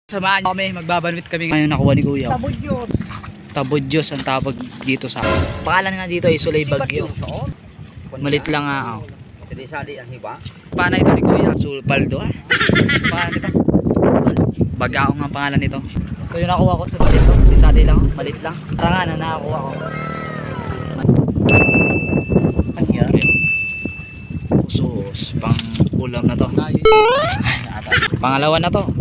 Samahan nyo kami, magbabanwit kami ngayon, nakuha ni Kuya. Tabudyos. Tabudyos ang tawag dito sa akin. Pangalan nga dito ay Sulay Bagyo. Malit lang nga. Oh. Sali ang hiba. Paano ito ni Kuya? Sulpaldo ah. Pangalan nito? Bagao nga ang pangalan nito. Ito yung nakuha ko sa malit to. Isali lang, malit lang. Tara nga na nakakuha ko. Usos, pang ulam na to. Pangalawa na to.